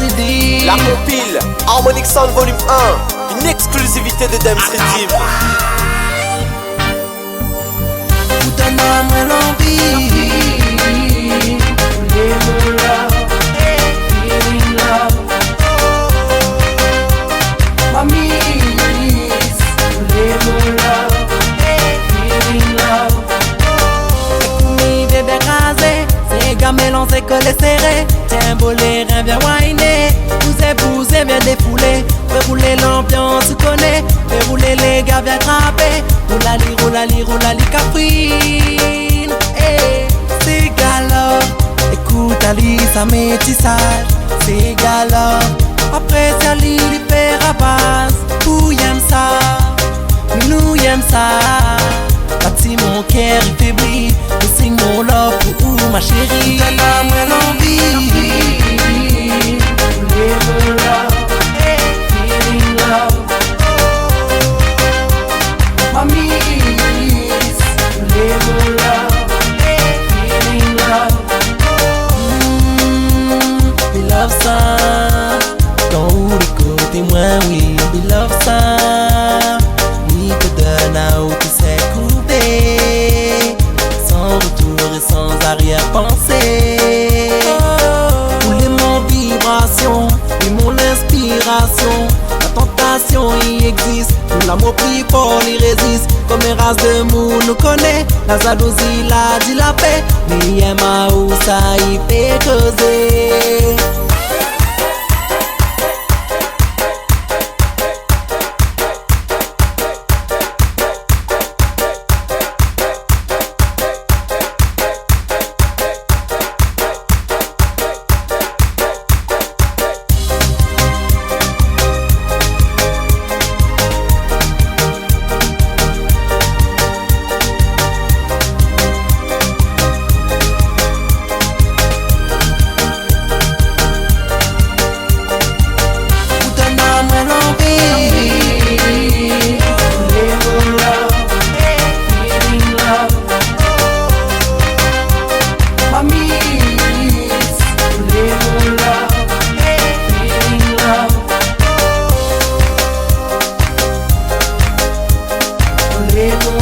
Redeem. La compile Harmonic Sound Volume 1, une exclusivité de Dems Redeem. Tout un homme l'envie. Voulez-vous love, feeling love. Mamie, voulez-vous love, feeling love. Écoumie bébé rasé, c'est gamelon, c'est collé serré. Tiens bolé, rien bien whiné. Vous épousez bien défoulé. Fais rouler l'ambiance, tu connais. Fais rouler les gars bien trappés. Roulali, caprine. Hey, c'est galop. Écoute Ali, ça métissage. C'est galop. Après ça, l'île fait rapace. Où y'aime ça? Nous y'aime ça. Bâti mon cœur, il faiblit. Et signe mon love pour où ma chérie. Tout un homme a l'envie. Voulez-vous love, feeling love. Mamie, voulez-vous love, feeling love. We love ça. Dans où les côtés moins oui. We love ça. Oui te donne à où tu sais couper. Sans retour et sans arrière-pensée. Mon vibration et mon inspiration. La tentation y existe, l'amour plus fort y résiste. Comme une race de mou nous connaît. La jalousie la dit la paix. Mais y'a ma où ça y fait causer. Voulez-vous